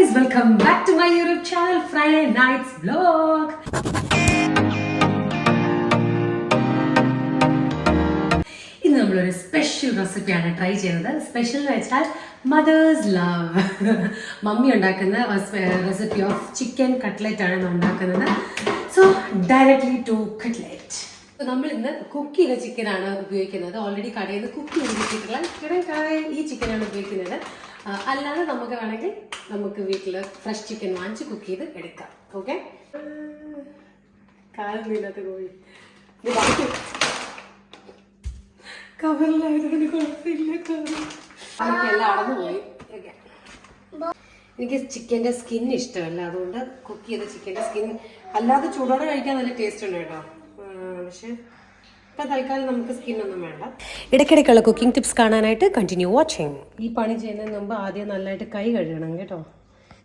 guys, welcome back to my YouTube channel Friday Nights Vlog. ഇന്ന് നമ്മളൊരു special റെസിപ്പിയാണ് try ചെയ്യുന്നത്. സ്പെഷ്യൽ എന്ന് വെച്ചാൽ മദേഴ്സ് ലവ്. മമ്മി ഉണ്ടാക്കുന്ന റെസിപ്പി ഓഫ് ചിക്കൻ കട്ട്ലറ്റ് ആണ് ഉണ്ടാക്കുന്നത്. So directly to cutlet. നമ്മൾ ഇന്ന് കുക്ക് ചെയ്ത ചിക്കനാണ് ഉപയോഗിക്കുന്നത്. ഓൾറെഡി കടയിൽ നിന്ന് കുക്ക് ചെയ്തിട്ടുള്ള ഈ ചിക്കനാണ് ഉപയോഗിക്കുന്നത്. അല്ലാതെ നമുക്ക് വേണമെങ്കിൽ നമുക്ക് വീട്ടിൽ ഫ്രഷ് ചിക്കൻ വാങ്ങിച്ച് കുക്ക് ചെയ്ത് എടുക്കാം. ഓക്കെ, കാലം വീണാത്ത കോഴി കവറിലായതുകൊണ്ട് കുഴപ്പമില്ല. എല്ലാം അടന്നു പോയി. എനിക്ക് ചിക്കൻ്റെ സ്കിൻ ഇഷ്ടമല്ല, അതുകൊണ്ട് കുക്ക് ചെയ്ത ചിക്കൻ്റെ സ്കിൻ അല്ലാതെ ചൂടോടെ കഴിക്കാൻ നല്ല ടേസ്റ്റ് ഉണ്ട് കേട്ടോ. പക്ഷെ ഇപ്പം തൽക്കാലം നമുക്ക് സ്കിന്നൊന്നും വേണ്ട. ഇടയ്ക്കിടയ്ക്കുള്ള കുക്കിംഗ് ടിപ്സ് കാണാനായിട്ട് കണ്ടിന്യൂ വാച്ചിങ്. ഈ പണി ചെയ്യുന്നതിന് മുമ്പ് ആദ്യം നല്ലതായിട്ട് കൈ കഴുകണം കേട്ടോ.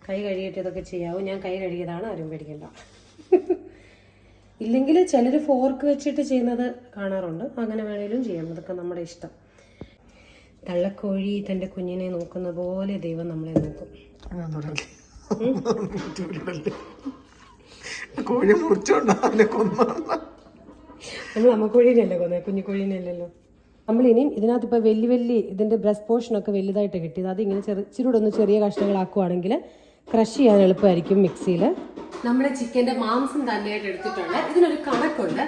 കൈ കഴുകിയിട്ട് ഇതൊക്കെ ചെയ്യാവും. ഞാൻ കൈ കഴുകിയതാണ്, ആരും പേടിക്കണ്ട. ഇല്ലെങ്കിൽ ചിലർ ഫോർക്ക് വെച്ചിട്ട് ചെയ്യുന്നത് കാണാറുണ്ട്. അങ്ങനെ വേണേലും ചെയ്യാം, അതൊക്കെ നമ്മുടെ ഇഷ്ടം. തള്ളക്കോഴി തൻ്റെ കുഞ്ഞിനെ നോക്കുന്ന പോലെ ദൈവം നമ്മളെ നോക്കും. നമ്മൾ അമ്മക്കോഴീനെയല്ലേ കൊന്നത്, കുഞ്ഞിക്കോഴീനെയല്ലല്ലോ. നമ്മളിനിയും ഇതിനകത്ത് ഇപ്പോൾ വലിയ ഇതിൻ്റെ ബ്രസ്റ്റ് പോർഷനൊക്കെ വലുതായിട്ട് കിട്ടിയത്. അതിങ്ങനെ ഇച്ചിരൂടെ ഒന്ന് ചെറിയ കഷ്ണങ്ങളാക്കുവാണെങ്കിൽ ക്രഷ് ചെയ്യാൻ എളുപ്പമായിരിക്കും മിക്സിയിൽ. നമ്മൾ ചിക്കൻ്റെ മാംസം തന്നെയായിട്ട് എടുത്തിട്ടുണ്ട്. ഇതിനൊരു കണക്കുണ്ട്.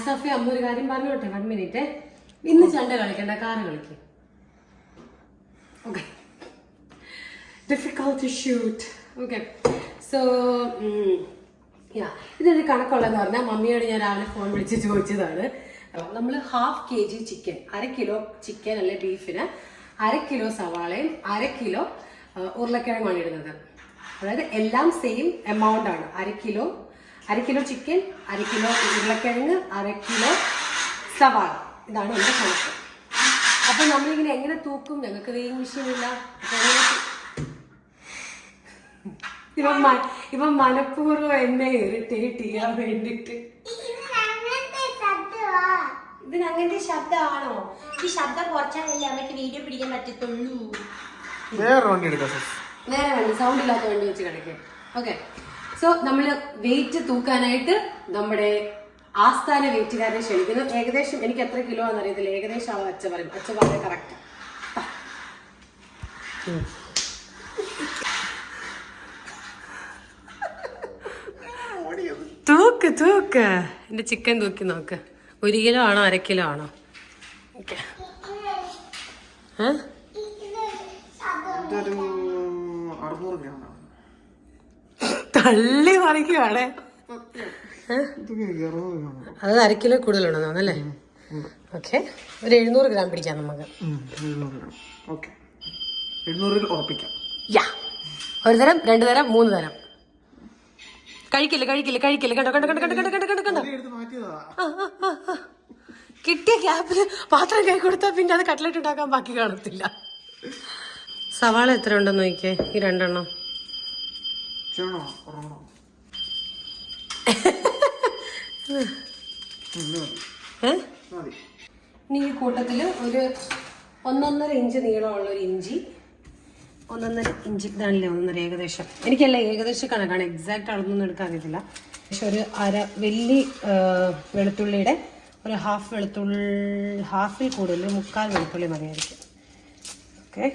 സഫിയ അമ്മ ഒരു കാര്യം പറഞ്ഞോട്ടെ, 1 മിനിറ്റ്. ഇന്ന് ചണ്ട കളിക്കണ്ട, കാറ് കളിക്കും. Okay, difficult to shoot. Okay, so ഇതൊരു കണക്കുള്ളതെന്ന് പറഞ്ഞാൽ മമ്മിയോട് ഞാൻ രാവിലെ ഫോൺ വിളിച്ച് ചോദിച്ചതാണ്. നമ്മൾ 1/2 kg ചിക്കൻ, 1/2 കിലോ ചിക്കൻ അല്ലെ ബീഫിന് 1/2 കിലോ സവാളയും 1/2 കിലോ ഉരുളക്കിഴങ്ങാണ് ഇടുന്നത്. അതായത് എല്ലാം സെയിം എമൗണ്ട് ആണ്. 1/2 കിലോ ചിക്കൻ, 1/2 കിലോ ഉരുളക്കിഴങ്ങ്, 1/2 കിലോ സവാള. ഇതാണ് എൻ്റെ കണക്ക്. അപ്പം നമ്മളിങ്ങനെ എങ്ങനെ തൂക്കും? ഞങ്ങൾക്ക് വെയിങ് മെഷീൻ ഇല്ല. ഇവൻ മനഃപൂർവ്വം എന്നെ ഇറിറ്റേറ്റ് ചെയ്യാൻ വേണ്ടിട്ട്. ഇതിന് അങ്ങനത്തെ ശബ്ദമാണോ? ഈ ശബ്ദം കുറച്ചാലല്ലേ അമ്മയ്ക്ക് വീഡിയോ പിടിക്കാൻ പറ്റത്തുള്ളൂ. വേറെ വണ്ടി, സൗണ്ട് ഇല്ലാത്ത വണ്ടി വെച്ച് കിടക്കും. ഓക്കെ, സോ നമ്മൾ വെയിറ്റ് തൂക്കാനായിട്ട് നമ്മുടെ ആസ്ഥാന വെയിറ്റുകാരനെ ക്ഷണിക്കുന്നു. ഏകദേശം എനിക്ക് എത്ര കിലോ ആണെന്ന് അറിയത്തില്ല, ഏകദേശം ആളെ അച്ഛ പറയും. അച്ഛ പറയാൻ കറക്റ്റ്. തൂക്ക് എന്റെ ചിക്കൻ തൂക്കി നോക്ക്. 1 കിലോ ആണോ 1/2 കിലോ ആണോ? ഓക്കെ, തള്ളി മറിക്കുവാണേ. അത് 1/2 കിലോ കൂടുതലുണ്ടോ അല്ലേ? ഓക്കെ, ഒരു 700 ഗ്രാം പിടിക്കാം നമുക്ക്. 700 ഒരു തരം, 2 തരം, 3 തരം. കഴിക്കില്ല. കണ്ടോ കിട്ടിയ ഗ്യാപ്പില് പാത്രം കൈ കൊടുത്താൽ പിന്നെ അത് കട്ട്ലറ്റ് ഉണ്ടാക്കാൻ ബാക്കി കാണത്തില്ല. സവാള എത്ര ഉണ്ടെന്ന് നോക്കിയേ. ഈ 2 എണ്ണം ഇനി ഈ കൂട്ടത്തില് ഒരു 1.5 ഇഞ്ച് നീളമുള്ള ഒരു ഇഞ്ചി, 1.5 ഇഞ്ച് ഇതാണല്ലേ 1.5 ഏകദേശം. എനിക്കല്ല ഏകദേശം കണക്കാണ്, എക്സാക്റ്റ് അളന്നൊന്നും എടുക്കാൻ അറിയത്തില്ല. പക്ഷെ ഒരു വലിയ വെളുത്തുള്ളിയുടെ ഒരു ഹാഫിൽ കൂടുതൽ 3/4 വെളുത്തുള്ളി മതിയായിരിക്കും. ഓക്കെ,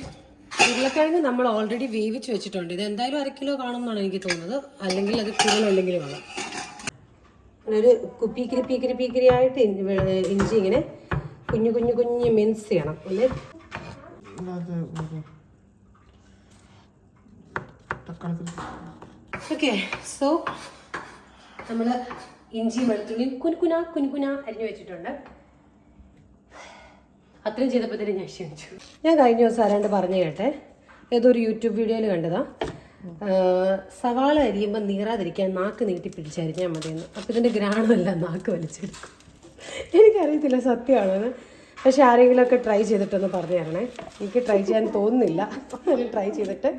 ഉരുളക്കിഴങ്ങ് നമ്മൾ ഓൾറെഡി വേവിച്ച് വെച്ചിട്ടുണ്ട്. ഇത് എന്തായാലും 1/2 കിലോ കാണുമെന്നാണ് എനിക്ക് തോന്നുന്നത്, അല്ലെങ്കിൽ അത് കൂടുതലുണ്ടെങ്കിലും വേണം. ഒരു പീക്കിരി ആയിട്ട് ഇഞ്ചി ഇങ്ങനെ കുഞ്ഞു മിൻസ് ചെയ്യണം അല്ലേ. ഓക്കെ, സോ നമ്മൾ ഇഞ്ചി വെളുത്തുള്ളി കുനുകുന അരിഞ്ഞു വെച്ചിട്ടുണ്ട്. അത്രയും ചെയ്തപ്പോഴത്തേനും ഞാൻ ക്ഷണിച്ചു. ഞാൻ കഴിഞ്ഞ ദിവസം ആരാണ്ട് പറഞ്ഞു കേട്ടെ, ഏതൊരു യൂട്യൂബ് വീഡിയോയിൽ കണ്ടതാ, സവാള അരിയുമ്പോൾ നീറാതിരിക്കാൻ നാക്ക് നീട്ടി പിടിച്ചരിഞ്ഞാൽ മതിയെന്ന്. അപ്പോൾ ഇതിൻ്റെ ഗ്രാണമല്ല നാക്ക് വലിച്ചെടുക്കും. എനിക്കറിയത്തില്ല സത്യമാണെന്ന്. പക്ഷെ ആരെങ്കിലുമൊക്കെ ട്രൈ ചെയ്തിട്ടൊന്ന് പറഞ്ഞു തരണേ. എനിക്ക് ട്രൈ ചെയ്യാൻ തോന്നുന്നില്ല. ട്രൈ ചെയ്തിട്ട്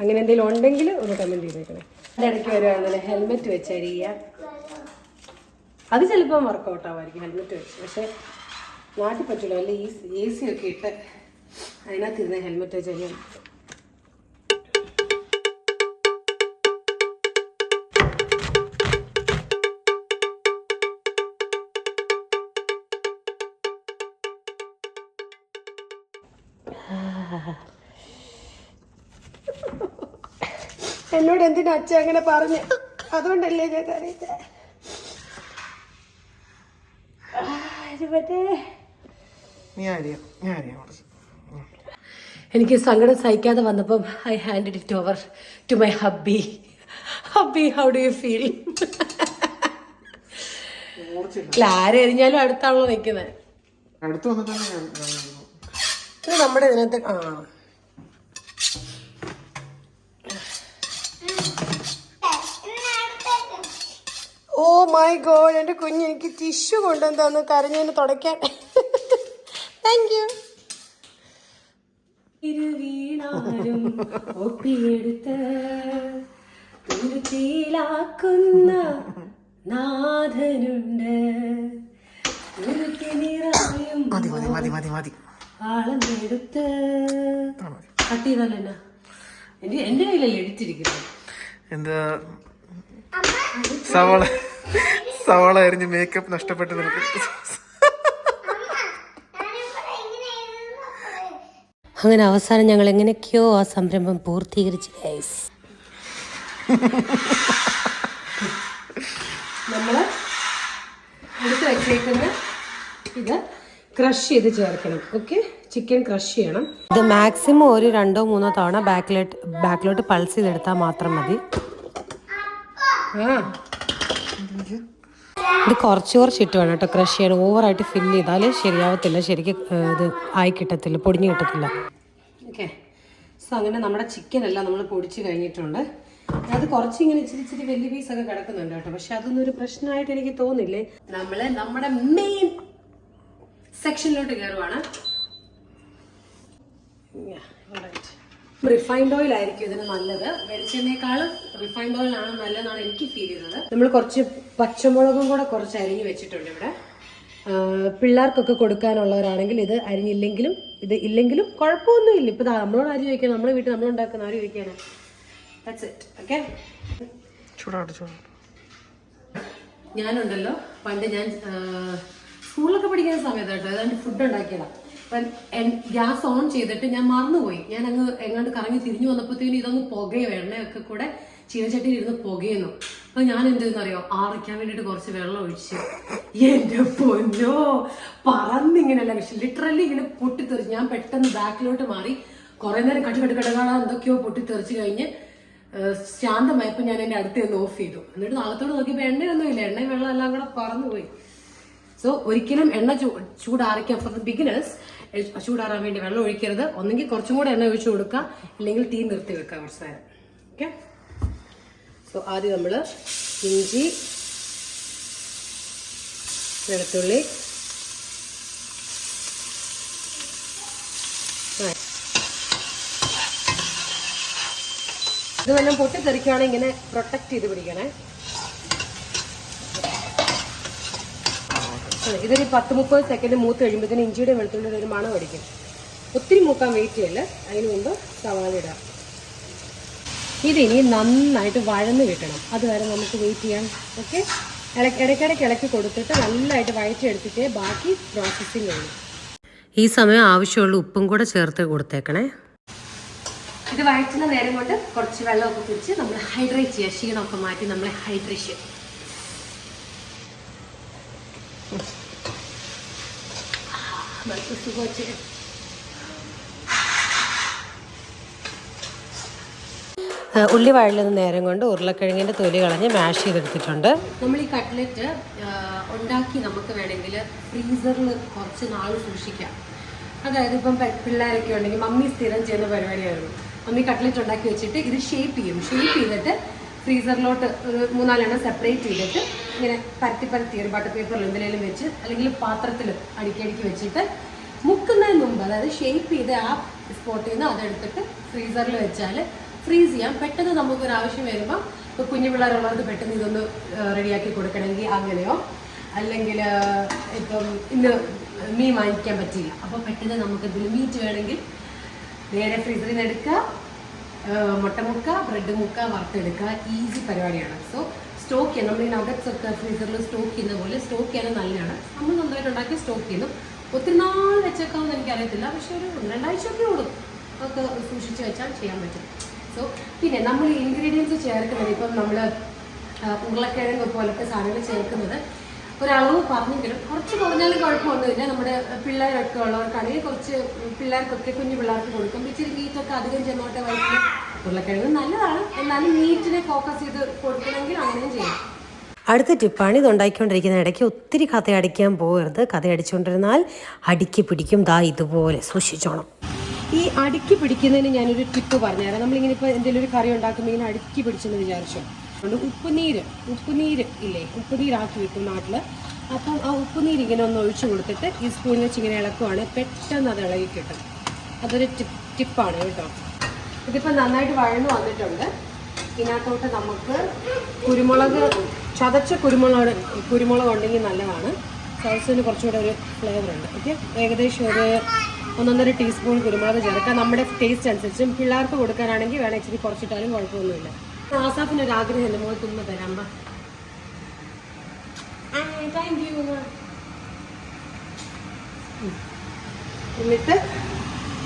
അങ്ങനെ എന്തെങ്കിലും ഉണ്ടെങ്കിൽ ഒന്ന് കമൻറ്റ് ചെയ്തേക്കണേ. അതിൻ്റെ ഇടയ്ക്ക് വരുവാണെന്നല്ലേ ഹെൽമെറ്റ് വെച്ച് അരിയുക. അത് ചിലപ്പോൾ വർക്കൗട്ട് ആവുമായിരിക്കും ഹെൽമെറ്റ് വെച്ച്. പക്ഷേ നാട്ടിൽ പറ്റില്ല, വല്ല AC ഒക്കെ ഇട്ട് അതിനകത്തിരുന്ന ഹെൽമെറ്റ് ചെയ്യാൻ. എന്നോട് എന്തിനാ അച്ഛ അങ്ങനെ പറഞ്ഞു? അതുകൊണ്ടല്ലേ ഞാൻ അറിയില്ല. എനിക്ക് സങ്കടം സഹിക്കാതെ വന്നപ്പം I hand it over to my hubby. Hubby, how do you feel? ആരെ എറിഞ്ഞാലും അടുത്താണല്ലോ നിൽക്കുന്നത്. നമ്മുടെ ഇതിനകത്ത് ഓ മൈ ഗോഡ്, എൻ്റെ കുഞ്ഞ് എനിക്ക് ടിഷ്യൂ കൊണ്ടുവന്ന് തന്നു കരഞ്ഞതിന് തുടയ്ക്കാൻ. Thank you. ഇരുവീണാരും ഒപ്പിയെടുത്ത് തുരുത്തിയിലാക്കുന്ന നാഥനുണ്ട്. ആളെടുത്ത് കട്ട് ചെയ്താലോ എന്നാ? എന്റെ കയ്യിലല്ലേ എടുത്തിരിക്കുന്നത്. എന്താ സവാള അരിഞ്ഞ് മേക്കപ്പ് നഷ്ടപ്പെട്ടു നിനക്ക്. അങ്ങനെ അവസാനം ഞങ്ങൾ എങ്ങനെയൊക്കെയോ ആ സംരംഭം പൂർത്തീകരിച്ചു. നമ്മൾ എടുത്ത് വെച്ചേക്കുന്ന ഇത് ക്രഷ് ചെയ്ത് ചേർക്കണം. ഓക്കെ, ചിക്കൻ ക്രഷ് ചെയ്യണം. ഇത് മാക്സിമം ഒരു 2-3 തവണ ബാക്കിലോട്ട് പൾസ് ചെയ്തെടുത്താൽ മാത്രം മതി. ഇത് കുറച്ച് ഇട്ട് വേണം കേട്ടോ ക്രഷ് ചെയ്യാൻ. ഓവറായിട്ട് ഫില്ല് ചെയ്താൽ ശരിയാവത്തില്ല, ശരിക്കും ഇത് ആയി കിട്ടത്തില്ല, പൊടിഞ്ഞ് കിട്ടത്തില്ല. ഓക്കെ, സോ അങ്ങനെ നമ്മുടെ ചിക്കനെല്ലാം നമ്മൾ പൊടിച്ച് കഴിഞ്ഞിട്ടുണ്ട്. അത് കുറച്ച് ഇങ്ങനെ ഇച്ചിരി വലിയ പീസൊക്കെ കിടക്കുന്നുണ്ട് കേട്ടോ. പക്ഷെ അതൊന്നും ഒരു പ്രശ്നമായിട്ട് എനിക്ക് തോന്നില്ലേ. നമ്മൾ നമ്മുടെ മെയിൻ സെക്ഷനിലോട്ട് കയറുവാണ്. റിഫൈൻഡ് ഓയിൽ ആയിരിക്കും ഇതിന് നല്ലത്. വെളിച്ചെണ്ണേക്കാളും റിഫൈൻഡ് ഓയിൽ ആണ് നല്ലതെന്നാണ് എനിക്ക് ഫീൽ ചെയ്തത്. നമ്മൾ കുറച്ച് പച്ചമുളകും കൂടെ കുറച്ച് അരിഞ്ഞ് വെച്ചിട്ടുണ്ട് ഇവിടെ. പിള്ളേർക്കൊക്കെ കൊടുക്കാനുള്ളവരാണെങ്കിൽ ഇത് അരിഞ്ഞില്ലെങ്കിലും ഇത് ഇല്ലെങ്കിലും കുഴപ്പമൊന്നുമില്ല. ഇപ്പം നമ്മളോട് ആര് ചോദിക്കണം? നമ്മുടെ വീട്ടിൽ നമ്മളുണ്ടാക്കുന്ന ആര് ചോദിക്കാനാണ്? That's it. ഓക്കെ, ഞാനുണ്ടല്ലോ പണ്ട് ഞാൻ സ്കൂളിലൊക്കെ പഠിക്കുന്ന സമയത്ത് കേട്ടോ ഏതാണ്ട് ഫുഡ് ഉണ്ടാക്കിയതാണ്. അപ്പം ഗ്യാസ് ഓൺ ചെയ്തിട്ട് ഞാൻ മറന്നുപോയി. ഞാൻ അങ്ങ് എങ്ങാണ്ട് കറങ്ങി തിരിഞ്ഞു വന്നപ്പോഴത്തേനും ഇതങ്ങ് പുകയോ എണ്ണയൊക്കെ കൂടെ ചീനച്ചട്ടിയിൽ ഇരുന്ന് പുകയുന്നു. അപ്പൊ ഞാൻ എന്തെന്നറിയോ, ആറിക്കാൻ വേണ്ടിയിട്ട് കുറച്ച് വെള്ളം ഒഴിച്ച് എന്റെ പൊന്നോ പറന്നിങ്ങനെയല്ല, പക്ഷെ ലിറ്ററലി ഇങ്ങനെ പൊട്ടിത്തെറിച്ച്. ഞാൻ പെട്ടെന്ന് ബാക്കിലോട്ട് മാറി. കുറെ നേരം കടുകടാ എന്തൊക്കെയോ പൊട്ടിത്തെറിച്ച് കഴിഞ്ഞ് ശാന്തമായപ്പോൾ ഞാൻ എൻ്റെ അടുത്ത് നിന്ന് ഓഫ് ചെയ്തു. എന്നിട്ട് നാളത്തോട് നോക്കിയപ്പോൾ എണ്ണയൊന്നുമില്ല, എണ്ണയും വെള്ളം എല്ലാം കൂടെ പറന്നുപോയി. സോ ഒരിക്കലും എണ്ണ ചൂടാറിക്കാൻ ഫോർ ദ ബിഗിനേഴ്സ് ചൂടാറാൻ വേണ്ടി വെള്ളം ഒഴിക്കരുത്. ഒന്നെങ്കിൽ കുറച്ചും കൂടെ എണ്ണ ഒഴിച്ചു കൊടുക്കുക, ഇല്ലെങ്കിൽ തീ നിർത്തി വെക്കുക കുറച്ച് നേരം. ഓക്കെ, സോ ആദ്യം നമ്മൾ ഇഞ്ചി, വെളുത്തുള്ളി, ഇത് വല്ലതും പൊട്ടിത്തെറിക്കുകയാണെങ്കിൽ ഇങ്ങനെ പ്രൊട്ടക്ട് ചെയ്ത് പിടിക്കണേ. ഇതൊരു 10-30 സെക്കൻഡ് മൂത്ത് കഴിയുമ്പോഴത്തേന് ഇഞ്ചിയുടെ വെളുത്തുള്ളിയുടെ ഒരു മണം അടിക്കും. ഒത്തിരി മൂക്കാൻ വെയിറ്റ് ചെയ്യല്ല, അതിന് മുമ്പ് സവാള ഇടാം. ഇതിനി നന്നായിട്ട് വഴന്ന് കിട്ടണം, അതുവരെ നമുക്ക് വെയിറ്റ് ചെയ്യാം. ഓക്കെ, ഇടയ്ക്കിടയ്ക്ക് ഇളക്കി കൊടുത്തിട്ട് നല്ലതായിട്ട് വഴറ്റിയെടുത്തിട്ട് ബാക്കി പ്രോസസ്സിങ് ആണ്. ഈ സമയം ആവശ്യമുള്ള ഉപ്പും കൂടെ ചേർത്ത് കൊടുത്തേക്കണേ. ഇത് വഴറ്റുന്ന നേരം കൊണ്ട് കുറച്ച് വെള്ളമൊക്കെ കുടിച്ച് നമ്മൾ ഹൈഡ്രേറ്റ് ചെയ്യുക. ക്ഷീണമൊക്കെ മാറ്റി നമ്മളെ ഹൈഡ്രേഷൻ. ഉള്ളി വഴലുന്ന നേരം കൊണ്ട് ഉരുളക്കിഴങ്ങിൻ്റെ തൊലി കളഞ്ഞ് മാഷ് ചെയ്തെടുത്തിട്ടുണ്ട്. നമ്മൾ ഈ കട്ട്ലറ്റ് ഉണ്ടാക്കി നമുക്ക് വേണമെങ്കിൽ ഫ്രീസറിൽ കുറച്ച് നാൾ സൂക്ഷിക്കാം. അതായത് ഇപ്പം പിള്ളേരൊക്കെ ഉണ്ടെങ്കിൽ മമ്മി സ്ഥിരം ചെയ്യുന്ന പരിപാടിയായിരുന്നു. മമ്മി കട്ട്ലറ്റ് ഉണ്ടാക്കി വെച്ചിട്ട് ഇത് ഷേപ്പ് ചെയ്തിട്ട് ഫ്രീസറിലോട്ട് ഒരു 3-4 സെപ്പറേറ്റ് ചെയ്തിട്ട് ഇങ്ങനെ പരത്തി ഒരു ബട്ടർ പേപ്പറിൽ എന്തെങ്കിലും വെച്ച് അല്ലെങ്കിൽ പാത്രത്തിൽ അടുക്കി വെച്ചിട്ട് മുക്കുന്നതിന് മുമ്പ്, അതായത് ഷേപ്പ് ചെയ്ത് ആ സ്പോട്ടിൽ നിന്ന് അതെടുത്തിട്ട് ഫ്രീസറിൽ വെച്ചാൽ ഫ്രീസ് ചെയ്യാം. പെട്ടെന്ന് നമുക്കൊരാവശ്യം വരുമ്പോൾ ഇപ്പോൾ കുഞ്ഞു പിള്ളേരുള്ളവർക്ക് പെട്ടെന്ന് ഇതൊന്ന് റെഡിയാക്കി കൊടുക്കണമെങ്കിൽ അങ്ങനെയോ, അല്ലെങ്കിൽ ഇപ്പം ഇന്ന് മീൻ വാങ്ങിക്കാൻ പറ്റില്ല. അപ്പോൾ പെട്ടെന്ന് നമുക്ക് ഇതിൽ മീറ്റ് വേണമെങ്കിൽ നേരെ ഫ്രീസറിൽ നിന്ന് എടുക്കുക, മുട്ട മുക്ക, ബ്രെഡ് മുക്ക, വറുത്തെടുക്കുക. ഈസി പരിപാടിയാണ്. സോ സ്റ്റോക്ക് ചെയ്യാം. നമ്മൾ ഈ നഗറ്റ്സ് ഒക്കെ ഫ്രീസറിൽ സ്റ്റോക്ക് ചെയ്യുന്ന പോലെ സ്റ്റോക്ക് ചെയ്യാനും നല്ലതാണ്. നമ്മൾ നന്നായിട്ട് ഉണ്ടാക്കി സ്റ്റോക്ക് ചെയ്യുന്നു. ഒത്തിരി നാൾ വെച്ചേക്കാമെന്ന് എനിക്കറിയത്തില്ല, പക്ഷേ ഒരു 2 ആഴ്ചയൊക്കെ ഓടും. ഒക്കെ സൂക്ഷിച്ച് വെച്ചാൽ ചെയ്യാൻ പറ്റും. സോ പിന്നെ നമ്മൾ ഇൻഗ്രീഡിയൻസ് ചേർക്കുന്നത്, ഇപ്പം നമ്മൾ ഉരുളക്കിഴങ്ങ് പോലത്തെ സാധനങ്ങൾ ചേർക്കുന്നത് ഒരളവ് പറഞ്ഞെങ്കിലും കുറച്ച് കുറഞ്ഞാലും കുഴപ്പമൊന്നുമില്ല. നമ്മുടെ പിള്ളേരൊക്കെ ഉള്ളവർക്കാണെങ്കിൽ കുറച്ച് പിള്ളേർക്കൊക്കെ കുഞ്ഞു പിള്ളേർക്ക് കൊടുക്കും. ഇച്ചിരി മീറ്റൊക്കെ അധികം ചെന്നോട്ടെ വയറ്റിൽ. ഉരുളക്കിഴങ്ങ് നല്ലതാണ്, എന്നാലും മീറ്റിനെ ഫോക്കസ് ചെയ്ത് കൊടുക്കണമെങ്കിൽ അങ്ങനെയും ചെയ്യാം. അടുത്ത ടിപ്പാണ് ഇത് ഉണ്ടാക്കിക്കൊണ്ടിരിക്കുന്ന ഇടയ്ക്ക് ഒത്തിരി കഥ അടിക്കാൻ പോകരുത്. കഥ അടിച്ചുകൊണ്ടിരുന്നാൽ അടുക്കി പിടിക്കും. ദാ ഇതുപോലെ സൂക്ഷിച്ചോണം. ഈ അടുക്കി പിടിക്കുന്നതിന് ഞാനൊരു ടിപ്പ് പറഞ്ഞുതരാം. നമ്മളിങ്ങനെ ഇപ്പോൾ എന്തെങ്കിലും ഒരു കറി ഉണ്ടാക്കുമ്പോൾ ഇങ്ങനെ അടുക്കി പിടിച്ചെന്ന് വിചാരിച്ചു. അതുകൊണ്ട് ഉപ്പുനീര് ഇല്ലേ, ഉപ്പുനീരാക്കി വെക്കും നാട്ടിൽ. അപ്പം ആ ഉപ്പുനീര് ഇങ്ങനെ ഒന്ന് ഒഴിച്ചു കൊടുത്തിട്ട് ഈ സ്പൂൺ വെച്ച് ഇങ്ങനെ ഇളക്കുവാണെങ്കിൽ പെട്ടെന്ന് അത് ഇളകി കിട്ടും. അതൊരു ടിപ്പാണ് കേട്ടോ. ഇതിപ്പോൾ നന്നായിട്ട് വഴന്നു വന്നിട്ടുണ്ട്. ഇതിനകത്തോട്ട് നമുക്ക് ചതച്ച കുരുമുളക് ഉണ്ടെങ്കിൽ നല്ലതാണ്. സൗസിന് കുറച്ചുകൂടെ ഒരു ഫ്ലേവർ ഉണ്ട്. ഓക്കെ, ഏകദേശം ഒരു 1.5 ടീസ്പൂൺ കുരുമുളക് ചേർക്കാം. നമ്മുടെ ടേസ്റ്റ് അനുസരിച്ചും പിള്ളേർക്ക് കൊടുക്കാനാണെങ്കിൽ വേണം ഇച്ചിരി കുറച്ചിട്ടാലും കുഴപ്പമൊന്നുമില്ല. ആസാഫിന് ഒരു ആഗ്രഹമില്ല മുഖത്തൊന്ന് തരാം. Thank you. എന്നിട്ട്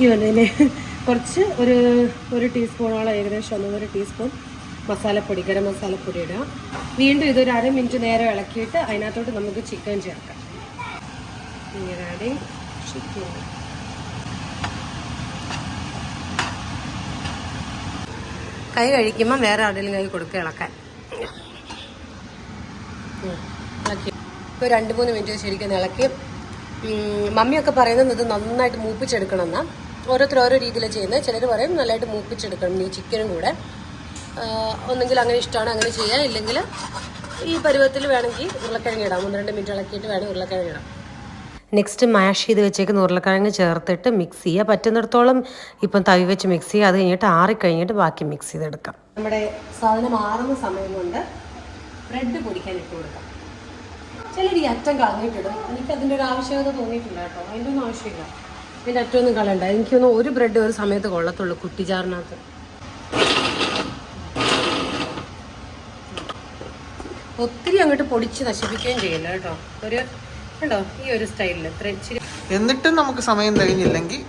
ഇതിനെ കുറച്ച് ഒരു ടീസ്പൂണോളം, ഏകദേശം 1.5 ടീസ്പൂൺ മസാലപ്പൊടി, ഗരം മസാലപ്പൊടി ഇടുക. വീണ്ടും ഇതൊരു 1/2 മിനിറ്റ് നേരം ഇളക്കിയിട്ട് അതിനകത്തോട്ട് നമുക്ക് ചിക്കൻ ചേർക്കാം. ചിക്കൻ കൈ കഴിക്കുമ്പോൾ വേറെ ആരുടെയും കൈ കൊടുക്കുക ഇളക്കാൻ. ഇളക്കി ഇപ്പോൾ 2-3 മിനിറ്റ് ശരിക്കും ഇളക്കി. മമ്മിയൊക്കെ പറയുന്നത് ഇത് നന്നായിട്ട് മൂപ്പിച്ചെടുക്കണം എന്നാണ്. ഓരോരുത്തർ ഓരോ രീതിയിലാണ് ചെയ്യുന്നത്. ചിലർ പറയും നല്ലതായിട്ട് മൂപ്പിച്ചെടുക്കണം ഈ ചിക്കനും കൂടെ. ഒന്നെങ്കിൽ അങ്ങനെ ഇഷ്ടമാണ് അങ്ങനെ ചെയ്യാം, ഇല്ലെങ്കിൽ ഈ പരുവത്തിൽ വേണമെങ്കിൽ ഉരുളക്കിഴങ്ങ് ഇടാം. 1-2 മിനിറ്റ് ഇളക്കിയിട്ട് വേണം ഉരുളക്കിഴങ്ങ് ഇടാം. നെക്സ്റ്റ് മാഷ് ചെയ്ത് വെച്ചേക്കുന്ന ഉരുളക്കിഴങ്ങ് ചേർത്തിട്ട് മിക്സ് ചെയ്യുക. പറ്റുന്നിടത്തോളം ഇപ്പം തവി വെച്ച് മിക്സ് ചെയ്യുക. അത് കഴിഞ്ഞിട്ട് ആറിക്കഴിഞ്ഞിട്ട് ബാക്കി മിക്സ് ചെയ്തെടുക്കാം. നമ്മുടെ സാധനം ആറുന്ന സമയം കൊണ്ട് ബ്രെഡ് പൊടിക്കാൻ ഇട്ട് കൊടുക്കാം. ചിലർ ഈ അറ്റം കളഞ്ഞിട്ടിടും. എനിക്ക് അതിൻ്റെ ഒരു ആവശ്യകത തോന്നിയിട്ടില്ല കേട്ടോ. അതിൻ്റെ ഒന്നും ആവശ്യമില്ല. ഇതിൻ്റെ അറ്റമൊന്നും കളയണ്ട. എനിക്കൊന്നും ഒരു ബ്രെഡ് ഒരു സമയത്ത് കൊള്ളത്തുള്ളൂ കുട്ടിച്ചാറിനകത്ത്. ഒത്തിരി അങ്ങോട്ട് പൊടിച്ച് നശിപ്പിക്കുകയും ചെയ്യില്ല കേട്ടോ. കണ്ടോ ഈ ഒരു സ്റ്റൈലിൽ ഇത്ര ഇച്ചിരി. എന്നിട്ടും നമുക്ക് സമയം തികഞ്ഞില്ലെങ്കിൽ,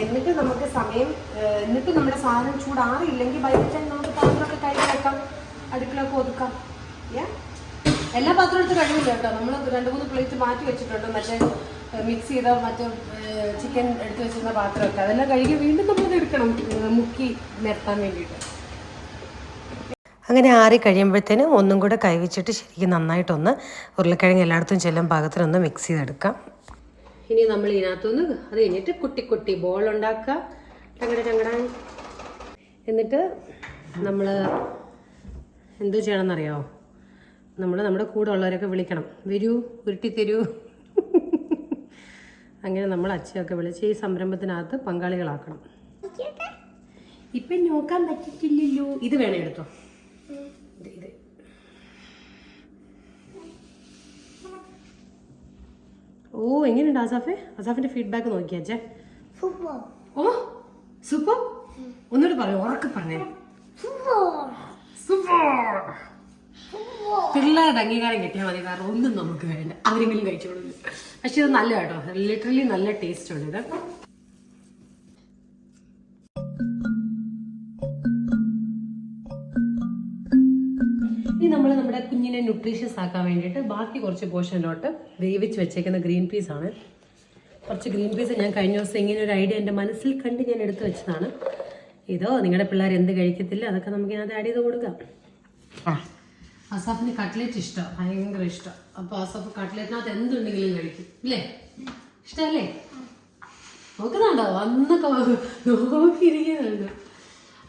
എന്നിട്ട് നമ്മുടെ സാധനം ചൂടാറിയില്ലെങ്കിൽ ബൈക്ക് നമുക്ക് പാത്രമൊക്കെ കഴുകി വെക്കാം, അടുക്കളൊക്കെ ഒതുക്കാം. എല്ലാ പാത്രം എടുത്ത് കഴിവില്ല കേട്ടോ. നമ്മൾ 2-3 പ്ലേറ്റ് മാറ്റി വെച്ചിട്ടുണ്ട്. മറ്റേ മിക്സ് ചെയ്ത മറ്റേ ചിക്കൻ എടുത്ത് വെച്ചിരുന്ന പാത്രമൊക്കെ അതെല്ലാം കഴുകി വീണ്ടും നമ്മളത് എടുക്കണം മുക്കി നിരത്താൻ വേണ്ടിയിട്ട്. അങ്ങനെ ആറി കഴിയുമ്പോഴത്തേനും ഒന്നും കൂടെ കൈവച്ചിട്ട് ശരിക്കും നന്നായിട്ടൊന്ന് ഉരുളക്കിഴങ്ങ് എല്ലായിടത്തും ചെല്ലും പാകത്തിനൊന്ന് മിക്സ് ചെയ്തെടുക്കാം. ഇനി നമ്മൾ ഇതിനകത്തൊന്ന് അത് കഴിഞ്ഞിട്ട് കുട്ടി ബോൾ ഉണ്ടാക്കുക. ടങ്ങട. എന്നിട്ട് നമ്മൾ എന്തോ ചെയ്യണമെന്നറിയാമോ? നമ്മുടെ കൂടെ ഉള്ളവരൊക്കെ വിളിക്കണം, വരൂ ഉരുട്ടി തരൂ. അങ്ങനെ നമ്മൾ അച്ഛയൊക്കെ വിളിച്ച് ഈ സംരംഭത്തിനകത്ത് പങ്കാളികളാക്കണം. ഇപ്പം നോക്കാൻ പറ്റിയിട്ടില്ലല്ലോ. ഇത് വേണേ എടുത്തോ. ഇത് ഓ എങ്ങനെയുണ്ട് അസാഫിന്റെ ഫീഡ്ബാക്ക് നോക്കിയാച്ചേ? ഓ സൂപ്പർ. ഒന്നുകൂടെ പറയൂ, ഉറക്കെ പറഞ്ഞേ. പിള്ളേരുടെ അംഗീകാരം കിട്ടിയാൽ മതി, വേറെ ഒന്നും നമുക്ക് വേണ്ട. അവരെങ്കിലും കഴിച്ചോളൂ. പക്ഷെ ഇത് നല്ല കേട്ടോ, ലിറ്ററലി നല്ല ടേസ്റ്റ് ഉണ്ട് ഇത്. ഇനി നമ്മൾ നമ്മുടെ കുഞ്ഞിനെ ന്യൂട്രീഷ്യസ് ആക്കാൻ വേണ്ടിയിട്ട് ബാക്കി കുറച്ച് പോർഷനിലോട്ട് വേവിച്ച് വെച്ചേക്കുന്ന ഗ്രീൻ പീസ് ആണ്. കുറച്ച് ഗ്രീൻ പീസ് ഞാൻ കഴിഞ്ഞ ദിവസം ഇങ്ങനെ ഒരു ഐഡിയ എൻ്റെ മനസ്സിൽ കണ്ട് ഞാൻ എടുത്തു വെച്ചതാണ്. ഇതോ നിങ്ങളുടെ പിള്ളേർ എന്ത് കഴിക്കത്തില്ല അതൊക്കെ നമുക്ക് ഇതിനകത്ത് ആഡ് ചെയ്ത് കൊടുക്കാം. അസാഫിന് കട്ട്ലേറ്റ് ഇഷ്ടമാണ്, ഭയങ്കര ഇഷ്ടം. അപ്പോൾ അസാഫ് കട്ട്ലേറ്റിനകത്ത് എന്തുണ്ടെങ്കിലും കഴിക്കും ഇല്ലേ? ഇഷ്ടമല്ലേ? നോക്കുന്നുണ്ടോ? അന്നൊക്കെ നോക്കിയിരിക്കുന്നുണ്ട്.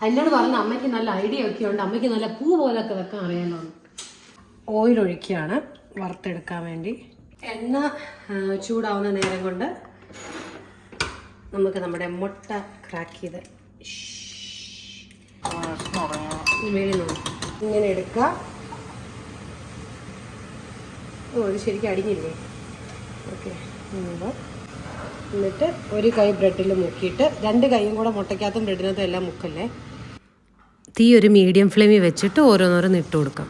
എന്നോട് പറഞ്ഞ അമ്മയ്ക്ക് നല്ല ഐഡിയ ഒക്കെ ഉണ്ട്, അമ്മയ്ക്ക് നല്ല പൂ പോലൊക്കെ വെക്കാൻ അറിയാമല്ലോ. ഓയിൽ ഒഴിക്കുകയാണ് വറുത്തെടുക്കാൻ വേണ്ടി. എണ്ണ ചൂടാവുന്ന നേരം കൊണ്ട് നമുക്ക് നമ്മുടെ മുട്ട ക്രാക്ക് ചെയ്ത് മേളിൽ നോക്കാം ഇങ്ങനെ എടുക്കുക. ഓ ഇത് ശരിക്കും അടിഞ്ഞില്ലേ? ഓക്കെ, എന്നിട്ട് ഒരു കൈ ബ്രെഡിൽ മുക്കിയിട്ട് 2 കൈയും കൂടെ മുട്ടയ്ക്കകത്തും ബ്രെഡിനകത്തും എല്ലാം മുക്കല്ലേ. തീ ഒരു മീഡിയം ഫ്ലെയിമിൽ വെച്ചിട്ട് ഓരോന്നോരോന്ന് ഇട്ട് കൊടുക്കാം.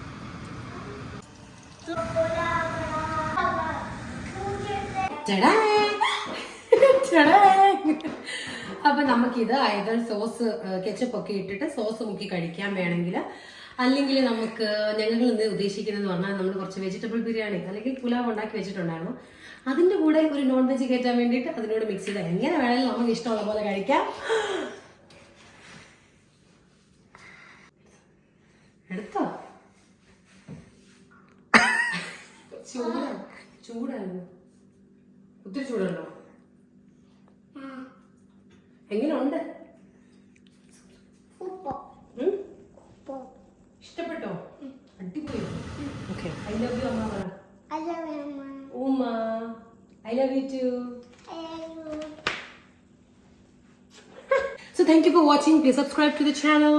അപ്പം നമുക്കിത് ഐതർ സോസ് കെച്ചപ്പൊക്കെ ഇട്ടിട്ട് സോസ് മുക്കി കഴിക്കാൻ വേണമെങ്കിൽ, അല്ലെങ്കിൽ നമുക്ക് ഞങ്ങൾ ഇന്ന് ഉദ്ദേശിക്കുന്നതെന്ന് പറഞ്ഞാൽ നമ്മൾ കുറച്ച് വെജിറ്റബിൾ ബിരിയാണി അല്ലെങ്കിൽ പുലാവ് ഉണ്ടാക്കി വെച്ചിട്ടുണ്ടായിരുന്നു. അതിൻ്റെ കൂടെ ഒരു നോൺ വെജ് കയറ്റാൻ വേണ്ടിയിട്ട് അതിനോട് മിക്സ് ചെയ്ത് എങ്ങനെ വേണമെങ്കിലും നമുക്ക് ഇഷ്ടമുള്ള പോലെ കഴിക്കാം. എടുത്തോ? ചൂടായിരുന്നു. ഒത്തിരി ചൂടുണ്ടോ? എങ്ങനെയുണ്ട്? ഇഷ്ടപ്പെട്ടോ? അടിപൊളി. ഓക്കെ, ഐ ലവ് യു അമ്മ പറ. ഉമ്മ, I love you too. So thank you for watching. Please subscribe to the channel.